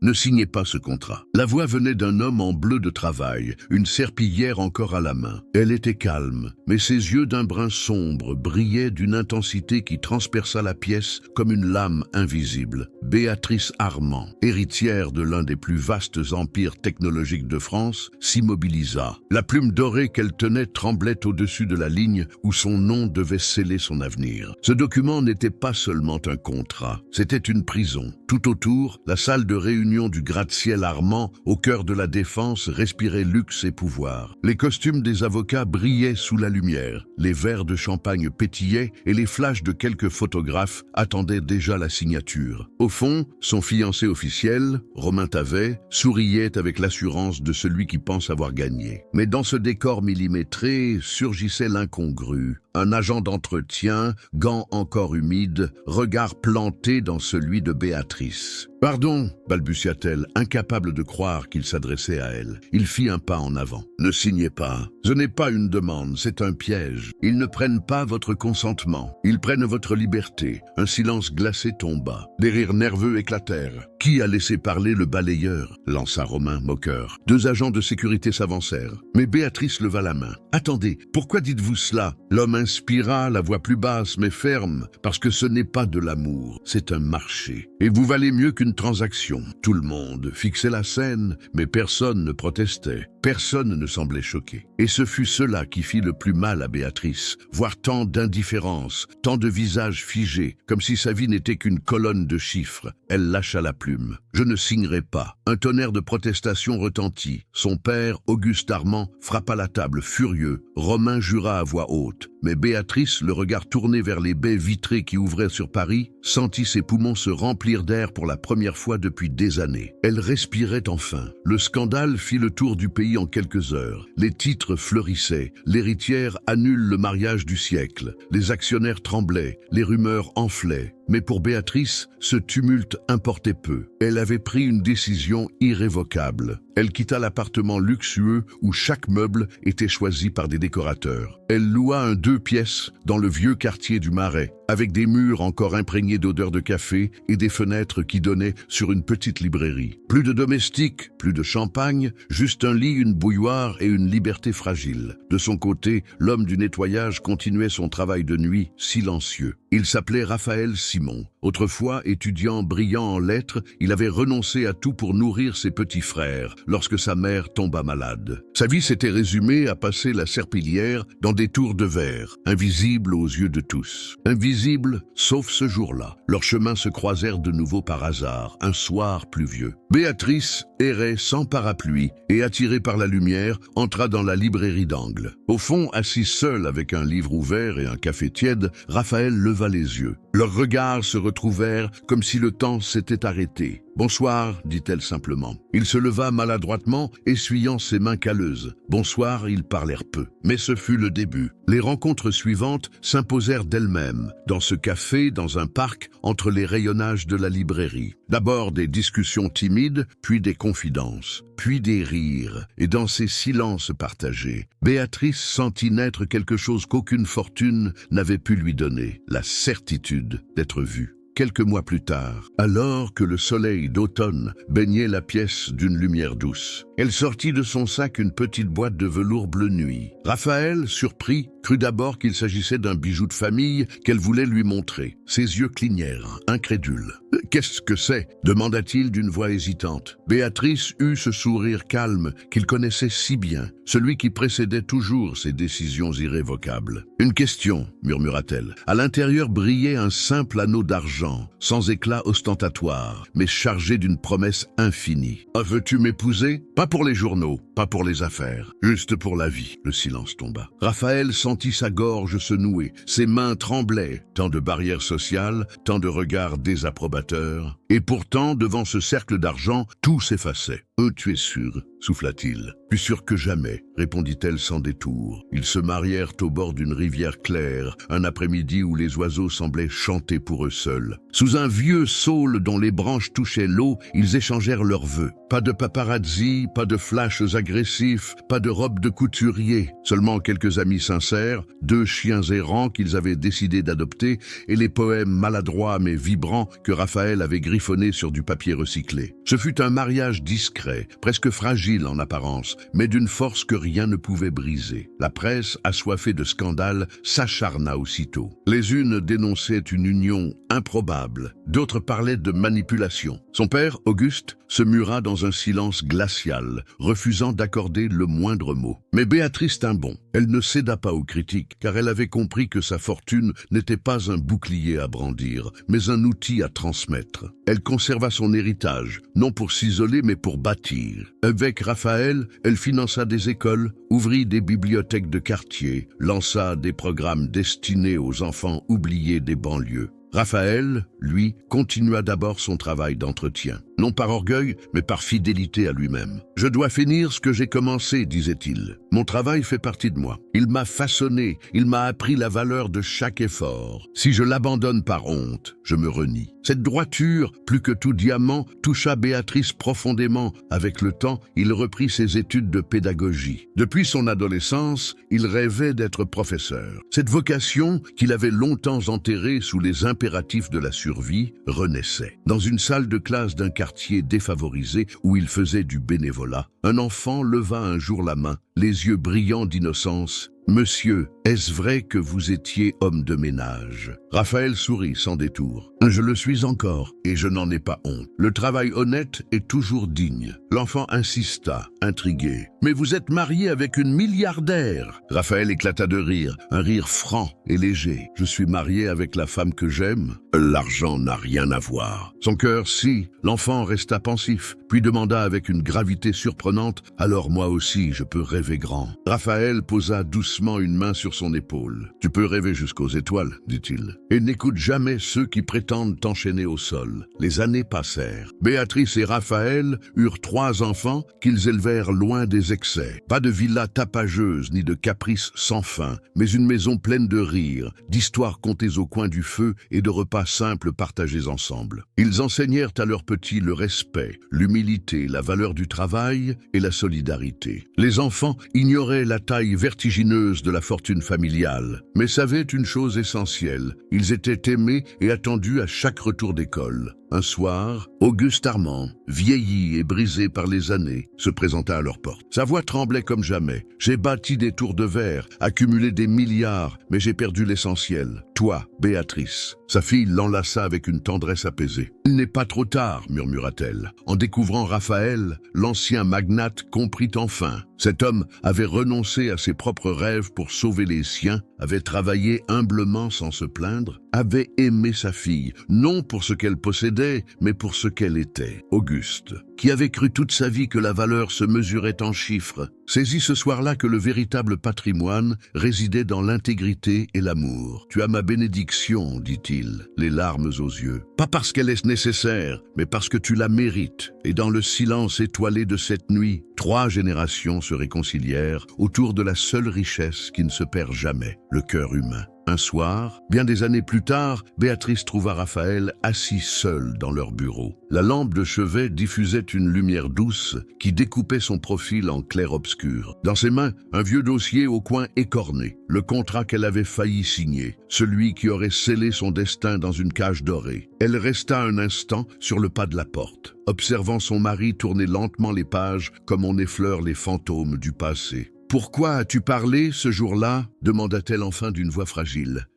Ne signez pas ce contrat. » La voix venait d'un homme en bleu de travail, une serpillière encore à la main. Elle était calme, mais ses yeux d'un brun sombre brillaient d'une intensité qui transperça la pièce comme une lame invisible. Béatrice Armand, héritière de l'un des plus vastes empires technologiques de France, s'immobilisa. La plume dorée qu'elle tenait tremblait au-dessus de la ligne où son nom devait sceller son avenir. Ce document n'était pas seulement un contrat, c'était une prison. Tout autour, la salle de réunion du gratte-ciel Armand, au cœur de la défense, respirait luxe et pouvoir. Les costumes des avocats brillaient sous la lumière, les verres de champagne pétillaient et les flashs de quelques photographes attendaient déjà la signature. Au fond, son fiancé officiel, Romain Tavet, souriait avec l'assurance de celui qui pense avoir gagné. Mais dans ce décor millimétré surgissait l'incongru. Un agent d'entretien, gants encore humides, regard planté dans celui de Béatrice. « Pardon » balbutia-t-elle, incapable de croire qu'il s'adressait à elle. Il fit un pas en avant. « Ne signez pas. Ce n'est pas une demande, c'est un piège. Ils ne prennent pas votre consentement. Ils prennent votre liberté. » Un silence glacé tomba. Des rires nerveux éclatèrent. « Qui a laissé parler le balayeur ?» lança Romain, moqueur. Deux agents de sécurité s'avancèrent. Mais Béatrice leva la main. « Attendez, pourquoi dites-vous cela ?» L'homme inspira, la voix plus basse mais ferme, parce que ce n'est pas de l'amour, c'est un marché. Et vous valez mieux qu'une transaction. Tout le monde fixait la scène, mais personne ne protestait. Personne ne semblait choqué. Et ce fut cela qui fit le plus mal à Béatrice, voir tant d'indifférence, tant de visages figés, comme si sa vie n'était qu'une colonne de chiffres. Elle lâcha la plume. « Je ne signerai pas. » Un tonnerre de protestation retentit. Son père, Auguste Armand, frappa la table furieux. Romain jura à voix haute. Mais Béatrice, le regard tourné vers les baies vitrées qui ouvraient sur Paris, sentit ses poumons se remplir d'air pour la première fois depuis des années. Elle respirait enfin. Le scandale fit le tour du pays en quelques heures. Les titres fleurissaient. L'héritière annule le mariage du siècle. Les actionnaires tremblaient. Les rumeurs enflaient. Mais pour Béatrice, ce tumulte importait peu. Elle avait pris une décision irrévocable. Elle quitta l'appartement luxueux où chaque meuble était choisi par des décorateurs. Elle loua un 2 pièces dans le vieux quartier du Marais, avec des murs encore imprégnés d'odeur de café et des fenêtres qui donnaient sur une petite librairie. Plus de domestiques, plus de champagne, juste un lit, une bouilloire et une liberté fragile. De son côté, l'homme du nettoyage continuait son travail de nuit, silencieux. Il s'appelait Raphaël Simon. Autrefois étudiant brillant en lettres, il avait renoncé à tout pour nourrir ses petits frères lorsque sa mère tomba malade. Sa vie s'était résumée à passer la serpillière dans des tours de verre, invisibles aux yeux de tous. Invisibles, sauf ce jour-là. Leurs chemins se croisèrent de nouveau par hasard, un soir pluvieux. Béatrice errait sans parapluie et, attirée par la lumière, entra dans la librairie d'angle. Au fond, assis seul avec un livre ouvert et un café tiède, Raphaël leva les yeux. Leurs regards se retrouvèrent comme si le temps s'était arrêté. « Bonsoir », dit-elle simplement. Il se leva maladroitement, essuyant ses mains calleuses. « Bonsoir », ils parlèrent peu. Mais ce fut le début. Les rencontres suivantes s'imposèrent d'elles-mêmes, dans ce café, dans un parc, entre les rayonnages de la librairie. D'abord des discussions timides, puis des confidences, puis des rires, et dans ces silences partagés, Béatrice sentit naître quelque chose qu'aucune fortune n'avait pu lui donner, la certitude d'être vue. Quelques mois plus tard, alors que le soleil d'automne baignait la pièce d'une lumière douce, elle sortit de son sac une petite boîte de velours bleu nuit. Raphaël, surpris, crut d'abord qu'il s'agissait d'un bijou de famille qu'elle voulait lui montrer. Ses yeux clignèrent, incrédules. « Qu'est-ce que c'est » demanda-t-il d'une voix hésitante. Béatrice eut ce sourire calme qu'il connaissait si bien, celui qui précédait toujours ses décisions irrévocables. « Une question » murmura-t-elle. À l'intérieur brillait un simple anneau d'argent, sans éclat ostentatoire, mais chargé d'une promesse infinie. « Veux-tu m'épouser » ? Pas pour les journaux, pas pour les affaires, juste pour la vie. Le silence tomba. Raphaël sentit sa gorge se nouer, ses mains tremblaient, tant de barrières sociales, tant de regards désapprobateurs. Et pourtant, devant ce cercle d'argent, tout s'effaçait. « Tu es sûr ?» souffla-t-il. Plus sûr que jamais, répondit-elle sans détour. Ils se marièrent au bord d'une rivière claire, un après-midi où les oiseaux semblaient chanter pour eux seuls. Sous un vieux saule dont les branches touchaient l'eau, ils échangèrent leurs vœux. Pas de paparazzi, pas de flashs agressifs, pas de robes de couturier, seulement quelques amis sincères, 2 chiens errants qu'ils avaient décidé d'adopter et les poèmes maladroits mais vibrants que Raphaël avait griffonnés sur du papier recyclé. Ce fut un mariage discret, presque fragile en apparence, mais d'une force que rien ne pouvait briser. La presse, assoiffée de scandales, s'acharna aussitôt. Les unes dénonçaient une union improbable, d'autres parlaient de manipulation. Son père, Auguste, se mura dans un silence glacial, refusant d'accorder le moindre mot. Mais Béatrice tint bon. Elle ne céda pas aux critiques, car elle avait compris que sa fortune n'était pas un bouclier à brandir, mais un outil à transmettre. Elle conserva son héritage, non pour s'isoler, mais pour bâtir. Avec Raphaël, elle finança des écoles, ouvrit des bibliothèques de quartier, lança des programmes destinés aux enfants oubliés des banlieues. Raphaël, lui, continua d'abord son travail d'entretien. Non par orgueil, mais par fidélité à lui-même. « Je dois finir ce que j'ai commencé, disait-il. Mon travail fait partie de moi. Il m'a façonné, il m'a appris la valeur de chaque effort. Si je l'abandonne par honte, je me renie. » Cette droiture, plus que tout diamant, toucha Béatrice profondément. Avec le temps, il reprit ses études de pédagogie. Depuis son adolescence, il rêvait d'être professeur. Cette vocation, qu'il avait longtemps enterrée sous les impératifs de la survie, renaissait. Dans une salle de classe d'un quartier défavorisé où il faisait du bénévolat, un enfant leva un jour la main, les yeux brillants d'innocence. « Monsieur, est-ce vrai que vous étiez homme de ménage ?» Raphaël sourit sans détour. « Je le suis encore, et je n'en ai pas honte. Le travail honnête est toujours digne. » L'enfant insista, intrigué. « Mais vous êtes marié avec une milliardaire !» Raphaël éclata de rire, un rire franc et léger. « Je suis marié avec la femme que j'aime. L'argent n'a rien à voir. » Son cœur, si. L'enfant resta pensif, puis demanda avec une gravité surprenante. « Alors moi aussi, je peux rêver grand. » Raphaël posa doucement une main sur son épaule. « Tu peux rêver jusqu'aux étoiles, dit-il. Et n'écoute jamais ceux qui prétendent t'enchaîner au sol. » Les années passèrent. Béatrice et Raphaël eurent 3 enfants qu'ils élevèrent loin des excès. Pas de villa tapageuse ni de caprices sans fin, mais une maison pleine de rires, d'histoires contées au coin du feu et de repas simples partagés ensemble. Ils enseignèrent à leurs petits le respect, l'humilité, la valeur du travail et la solidarité. Les enfants ignoraient la taille vertigineuse de la fortune familiale, mais savaient une chose essentielle. Ils étaient aimés et attendus à chaque retour d'école. Un soir, Auguste Armand, vieilli et brisé par les années, se présenta à leur porte. Sa voix tremblait comme jamais. « J'ai bâti des tours de verre, accumulé des milliards, mais j'ai perdu l'essentiel. Toi, Béatrice. » Sa fille l'enlaça avec une tendresse apaisée. « Il n'est pas trop tard, murmura-t-elle. En découvrant Raphaël, l'ancien magnate comprit enfin. Cet homme avait renoncé à ses propres rêves pour sauver les siens, avait travaillé humblement sans se plaindre, avait aimé sa fille, non pour ce qu'elle possédait, mais pour ce qu'elle était. Auguste, qui avait cru toute sa vie que la valeur se mesurait en chiffres, saisit ce soir-là que le véritable patrimoine résidait dans l'intégrité et l'amour. « Tu as ma bénédiction, dit-il, les larmes aux yeux. Pas parce qu'elle est nécessaire, mais parce que tu la mérites. » Et dans le silence étoilé de cette nuit, 3 générations se réconcilièrent autour de la seule richesse qui ne se perd jamais, le cœur humain. Un soir, bien des années plus tard, Béatrice trouva Raphaël assis seul dans leur bureau. La lampe de chevet diffusait une lumière douce qui découpait son profil en clair-obscur. Dans ses mains, un vieux dossier au coin écorné, le contrat qu'elle avait failli signer, celui qui aurait scellé son destin dans une cage dorée. Elle resta un instant sur le pas de la porte, observant son mari tourner lentement les pages comme on effleure les fantômes du passé. « Pourquoi as-tu parlé ce jour-là » demanda-t-elle enfin d'une voix fragile.